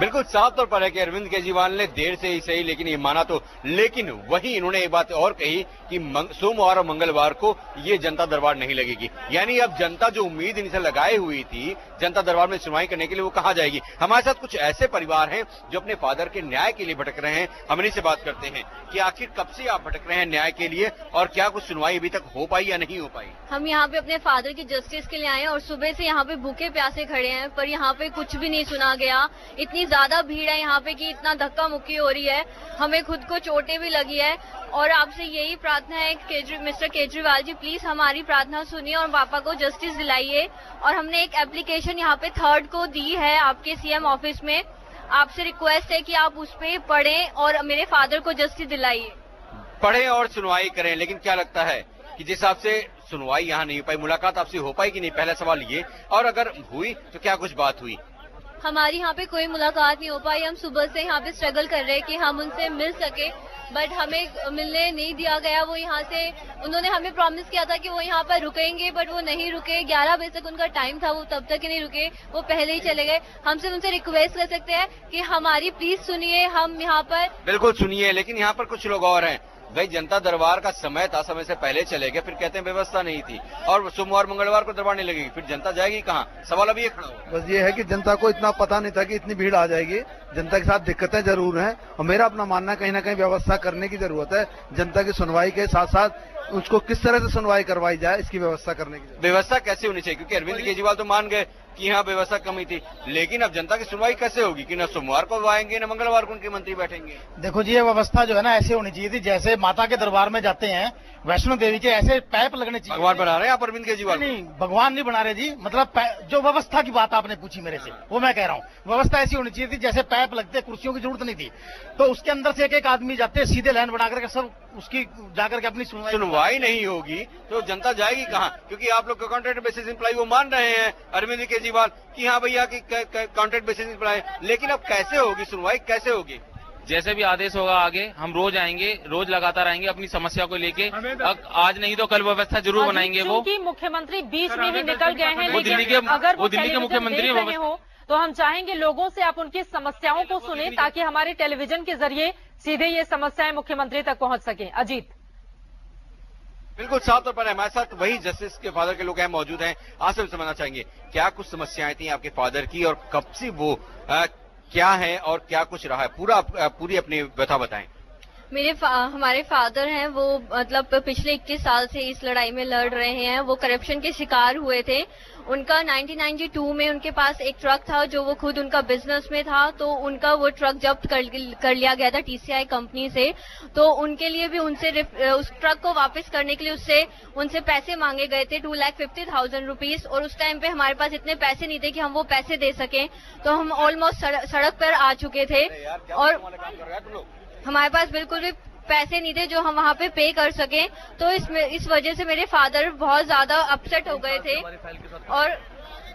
बिल्कुल साफ तौर पर है कि अरविंद केजरीवाल ने देर से ही सही लेकिन ये माना तो, लेकिन वही इन्होंने एक बात और कही कि सोमवार और मंगलवार को ये जनता दरबार नहीं लगेगी। यानी अब जनता जो उम्मीद इनसे लगाए हुई थी जनता दरबार में सुनवाई करने के लिए, वो कहाँ जाएगी। हमारे साथ कुछ ऐसे परिवार हैं जो अपने फादर के न्याय के लिए भटक रहे हैं। हम इन्हीं से बात करते हैं कि आखिर कब से आप भटक रहे हैं न्याय के लिए और क्या कुछ सुनवाई अभी तक हो पाई या नहीं हो पाई। हम यहाँ पे अपने फादर की जस्टिस के लिए आए हैं और सुबह से यहाँ पे भूखे प्यासे खड़े हैं, पर यहाँ पे कुछ भी नहीं सुना गया। इतनी ज्यादा भीड़ है यहाँ पे कि इतना धक्का मुक्की हो रही है, हमें खुद को चोटें भी लगी है। और आपसे यही प्रार्थना है मिस्टर केजरीवाल जी, प्लीज हमारी प्रार्थना सुनिए और पापा को जस्टिस दिलाइए। और हमने एक एप्लीकेशन यहाँ पे 3rd को दी है आपके सीएम ऑफिस में। आपसे रिक्वेस्ट है कि आप उस पर पढ़ें और मेरे फादर को जस्टिस दिलाइए। पढ़ें और सुनवाई करें, लेकिन क्या लगता है कि जिस हिसाब से सुनवाई यहाँ नहीं हो पाई, मुलाकात आपसे हो पाई कि नहीं, पहला सवाल ये। और अगर हुई तो क्या कुछ बात हुई। हमारी यहाँ पे कोई मुलाकात नहीं हो पाई। हम सुबह से यहाँ पे स्ट्रगल कर रहे हैं कि हम उनसे मिल सके, बट हमें मिलने नहीं दिया गया। वो यहाँ से, उन्होंने हमें प्रॉमिस किया था कि वो यहाँ पर रुकेंगे, बट वो नहीं रुके। 11 बजे तक उनका टाइम था, वो तब तक ही नहीं रुके, वो पहले ही चले गए। हम सिर्फ उनसे रिक्वेस्ट कर सकते हैं कि हमारी प्लीज सुनिए। हम यहाँ पर बिल्कुल सुनिए, लेकिन यहाँ पर कुछ लोग और हैं। भाई जनता दरबार का समय था, समय से पहले चले गए, फिर कहते हैं व्यवस्था नहीं थी और सोमवार मंगलवार को दरबार नहीं लगेगी, फिर जनता जाएगी कहाँ। सवाल अभी ये खड़ा हुआ। बस ये है कि जनता को इतना पता नहीं था कि इतनी भीड़ आ जाएगी। जनता के साथ दिक्कतें जरूर हैं और मेरा अपना मानना कहीं ना कहीं व्यवस्था करने की जरूरत है। जनता की सुनवाई के साथ साथ उसको किस तरह से सुनवाई करवाई जाए, इसकी व्यवस्था करने की। व्यवस्था कैसे होनी चाहिए, क्योंकि अरविंद केजरीवाल तो मान गए कि यहाँ व्यवस्था कमी थी, लेकिन अब जनता की सुनवाई कैसे होगी कि न सोमवार को आएंगे न मंगलवार को उनके मंत्री बैठेंगे। देखो जी, ये व्यवस्था जो है ना ऐसे होनी चाहिए थी जैसे माता के दरबार में जाते हैं वैष्णो देवी के, ऐसे पाइप लगने चाहिए। भगवान बना रहे हैं आप अरविंद केजरीवाल? नहीं, भगवान नहीं बना रहे जी, मतलब जो व्यवस्था की बात आपने पूछी मेरे से, वो मैं कह रहा हूँ। व्यवस्था ऐसी होनी चाहिए थी जैसे पाइप लगते, कुर्सियों की जरूरत नहीं थी, तो उसके अंदर से एक एक आदमी जाते, सीधे लाइन बना करके सब उसकी जाकर के अपनी सुनवाई नहीं होगी तो जनता जाएगी कहाँ। क्योंकि आप लोग कॉन्ट्रैक्ट बेसिस एम्प्लॉय वो मान रहे हैं अरविंद केजरीवाल कि हाँ भैया की कॉन्ट्रैक्ट बेसिस एम्प्लॉय, लेकिन अब कैसे होगी सुनवाई, कैसे होगी। जैसे भी आदेश होगा आगे हम रोज आएंगे, रोज लगातार आएंगे अपनी समस्या को लेके। आज नहीं तो कल व्यवस्था जरूर बनाएंगे। वो मुख्यमंत्री बीच में ही निकल गए हैं, वो दिल्ली के मुख्यमंत्री हो तो हम चाहेंगे लोगों से आप उनकी समस्याओं को सुने ताकि हमारे टेलीविजन के जरिए सीधे ये समस्याएं मुख्यमंत्री तक पहुंच सके। अजीत, बिल्कुल साफ तौर पर हमारे साथ वही जस्टिस के फादर के लोग हैं, मौजूद हैं। आपसे समझना चाहेंगे क्या कुछ समस्याएं थी आपके फादर की और कब से वो क्या है और क्या कुछ रहा है, पूरी अपनी व्यथा बताएं। हमारे फादर हैं, वो मतलब पिछले 21 साल से इस लड़ाई में लड़ रहे हैं। वो करप्शन के शिकार हुए थे। उनका 1992 में उनके पास एक ट्रक था जो वो खुद उनका बिजनेस में था, तो उनका वो ट्रक जब्त कर लिया गया था टीसीआई कंपनी से। तो उनके लिए भी उस ट्रक को वापस करने के लिए उनसे पैसे मांगे गए थे 2,50,000 रुपीज, और उस टाइम पे हमारे पास इतने पैसे नहीं थे कि हम वो पैसे दे सकें। तो हम ऑलमोस्ट सड़क पर आ चुके थे और हमारे पास बिल्कुल भी पैसे नहीं थे जो हम वहाँ पे पे कर सके। तो इस वजह से मेरे फादर बहुत ज्यादा अपसेट हो गए थे और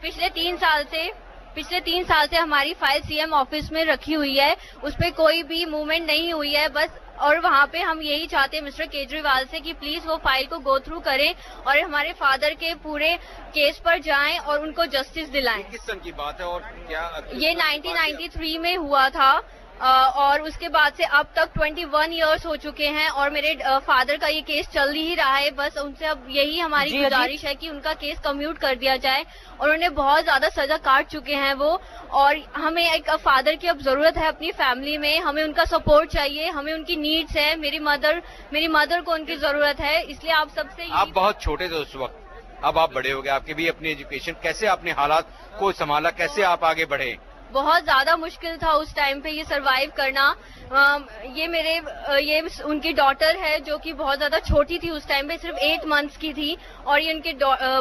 पिछले 3 साल से हमारी फाइल सीएम ऑफिस में रखी हुई है, उस पर कोई भी मूवमेंट नहीं हुई है बस। और वहाँ पे हम यही चाहते हैं मिस्टर केजरीवाल से कि प्लीज वो फाइल को गो थ्रू करें और हमारे फादर के पूरे केस पर जाएं और उनको जस्टिस दिलाएं। किस सन की बात है और क्या ये 1993 में हुआ था और उसके बाद से अब तक 21 इयर्स हो चुके हैं और मेरे फादर का ये केस चल ही रहा है। बस उनसे अब यही हमारी गुजारिश है कि उनका केस कम्यूट कर दिया जाए और उन्हें बहुत ज्यादा सजा काट चुके हैं वो, और हमें एक फादर की अब जरूरत है अपनी फैमिली में। हमें उनका सपोर्ट चाहिए, हमें उनकी नीड्स है। मेरी मदर को उनकी जरूरत है, इसलिए आप सबसे। आप बहुत छोटे थे उस वक्त, अब आप बड़े हो गए, आपकी भी अपनी एजुकेशन, कैसे आपने हालात को संभाला, कैसे आप आगे बढ़े। बहुत ज्यादा मुश्किल था उस टाइम पे ये सरवाइव करना। ये उनकी डॉटर है जो कि बहुत ज्यादा छोटी थी उस टाइम पे, सिर्फ 8 मंथ्स की थी, और ये उनके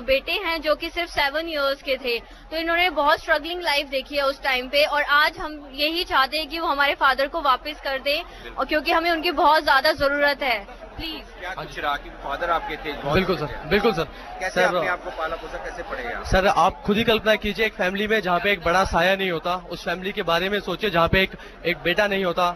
बेटे हैं जो कि सिर्फ 7 इयर्स के थे। तो इन्होंने बहुत स्ट्रगलिंग लाइफ देखी है उस टाइम पे, और आज हम यही चाहते हैं कि वो हमारे फादर को वापस कर दें, और क्योंकि हमें उनकी बहुत ज्यादा जरूरत है। प्लीज। क्या कुछ रहा कि फादर आपके थे? बिल्कुल सर, बिल्कुल सर। कैसे आपने आपको पाला पोसा, कैसे पड़ेगा? सर आप खुद ही कल्पना कीजिए, एक फैमिली में जहाँ पे एक बड़ा साया नहीं होता, उस फैमिली के बारे में सोचिए जहाँ पे एक बेटा नहीं होता,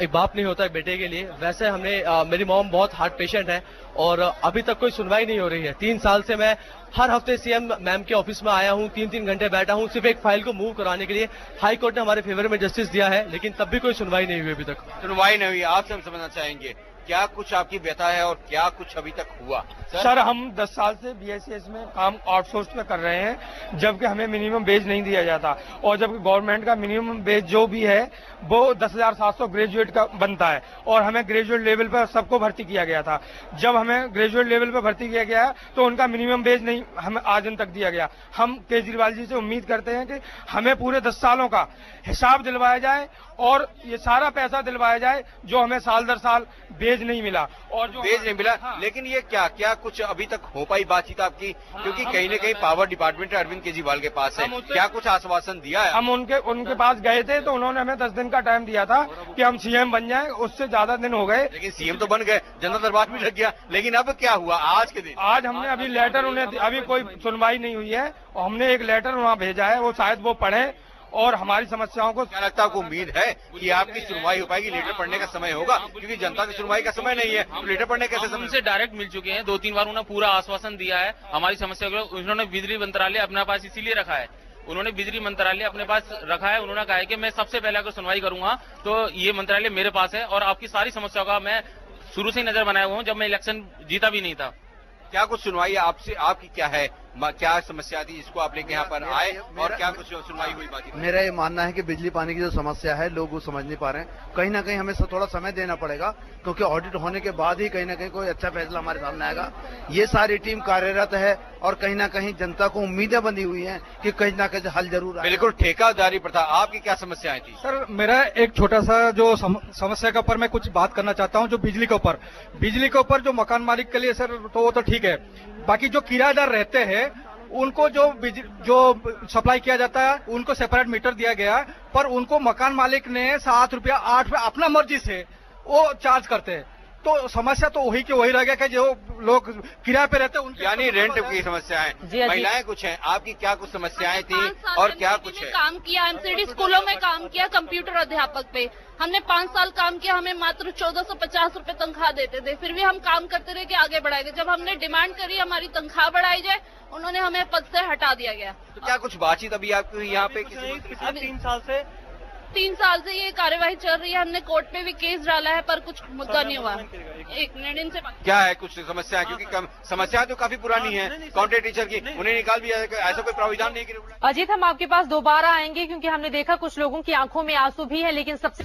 एक बाप नहीं होता एक बेटे के लिए। वैसे हमने मेरी मॉम बहुत हार्ट पेशेंट है और अभी तक कोई सुनवाई नहीं हो रही है। 3 साल से मैं हर हफ्ते सीएम मैम के ऑफिस में आया हूँ, 3-3 घंटे बैठा हूँ सिर्फ एक फाइल को मूव कराने के लिए। हाई कोर्ट ने हमारे फेवर में जस्टिस दिया है, लेकिन तब भी कोई सुनवाई नहीं हुई अभी तक। सुनवाई नहीं हुई। आपसे हम समझना चाहेंगे क्या कुछ आपकी व्यथा है और क्या कुछ अभी तक हुआ? सर हम 10 साल से बीएसएस में काम आउटसोर्स में कर रहे हैं, जबकि हमें मिनिमम वेज नहीं दिया जाता और जबकि गवर्नमेंट का मिनिमम वेज जो भी है वो 10,700 ग्रेजुएट का बनता है और हमें ग्रेजुएट लेवल पर सबको भर्ती किया गया था। जब हमें ग्रेजुएट लेवल पर भर्ती किया गया तो उनका मिनिमम वेज नहीं हमें आजन तक दिया गया। हम केजरीवाल जी से उम्मीद करते हैं कि हमें पूरे 10 सालों का हिसाब दिलवाया जाए और ये सारा पैसा दिलवाया जाए जो हमें साल दर साल वेज नहीं मिला और जो वेज नहीं मिला। लेकिन ये क्या कुछ अभी तक हो पाई बातचीत आपकी? क्योंकि कहीं न कहीं पावर डिपार्टमेंट अरविंद केजरीवाल के पास है, क्या कुछ आश्वासन दिया है? हम उनके पास गए थे तो उन्होंने हमें 10 दिन का टाइम दिया था कि हम सीएम बन जाएं, उससे ज्यादा दिन हो गए। लेकिन सीएम तो बन गए, जनता दरबार भी लग गया, लेकिन अब क्या हुआ आज के दिन? आज हमने अभी लेटर उन्हें, अभी कोई सुनवाई नहीं हुई है और हमने एक लेटर वहाँ भेजा है, वो शायद वो पढ़े और हमारी समस्याओं को। क्या लगता है आपको उम्मीद है कि आपकी सुनवाई हो पाएगी? लेटर पढ़ने का समय होगा क्योंकि जनता की सुनवाई का समय नहीं है, तो लेटर पढ़ने कैसे समय? हमसे डायरेक्ट मिल चुके हैं, 2-3 बार उन्होंने पूरा आश्वासन दिया है हमारी समस्या को। उन्होंने बिजली मंत्रालय अपने पास इसीलिए रखा है, उन्होंने बिजली मंत्रालय अपने पास रखा है। उन्होंने कहा है कि मैं सबसे पहले अगर सुनवाई करूंगा तो ये मंत्रालय मेरे पास है और आपकी सारी समस्याओं का मैं शुरू से ही नजर बनाया हुआ हूँ, जब मैं इलेक्शन जीता भी नहीं था। क्या कुछ सुनवाई आपसे, आपकी क्या है, क्या समस्या थी जिसको आप लेके यहाँ पर आए और क्या कुछ सुनवाई हुई बात? मेरा ये मानना है कि बिजली पानी की जो समस्या है लोग वो समझ नहीं पा रहे हैं। कहीं ना कहीं हमें थोड़ा समय देना पड़ेगा क्योंकि ऑडिट होने के बाद ही कहीं ना कहीं कोई अच्छा फैसला हमारे सामने आएगा। ये सारी टीम कार्यरत है और कहीं ना कहीं जनता को उम्मीदें बंधी हुई हैं कि कहीं ना कहीं हल जरूर आएगा। बिल्कुल ठेकेदारी प्रथा, आपकी क्या समस्याएं थी? सर मेरा एक छोटा सा जो समस्या के ऊपर मैं कुछ बात करना चाहता हूँ, जो बिजली के ऊपर जो मकान मालिक के लिए सर तो वो तो ठीक है, बाकी जो किराएदार रहते हैं उनको जो सप्लाई किया जाता है उनको सेपरेट मीटर दिया गया है, पर उनको मकान मालिक ने 7 रुपया 8 रुपया अपना मर्जी से वो चार्ज करते हैं। तो समस्या तो वही की वही रह गया कि जो लोग किराए पे रहते हैं उनकी, यानी रेंट की समस्याएं। महिलाएं कुछ हैं, आपकी क्या कुछ समस्याएं थी और क्या कुछ है? काम किया, एमसीडी स्कूलों में काम किया, कंप्यूटर अध्यापक पे हमने 5 साल काम किया, हमें मात्र 1450 रुपए तनख्वाह देते थे, फिर भी हम काम करते रहे कि आगे बढ़ाए गए। जब हमने डिमांड करी हमारी तनख्वाह बढ़ाई जाए, उन्होंने हमें पद से हटा दिया गया। तो क्या कुछ बातचीत अभी आपको यहाँ पे अभी 3 साल से ये कार्यवाही चल रही है, हमने कोर्ट पे भी केस डाला है पर कुछ मुद्दा नहीं हुआ। 1 मिनट इनसे क्या है कुछ समस्या? क्योंकि समस्या तो काफी पुरानी है, कॉन्ट्रैक्ट टीचर की, उन्हें निकाल भी ऐसा कोई प्राविधान नहीं किया। अजीत हम आपके पास दोबारा आएंगे क्योंकि हमने देखा कुछ लोगों की आंखों में आंसू भी है, लेकिन सबसे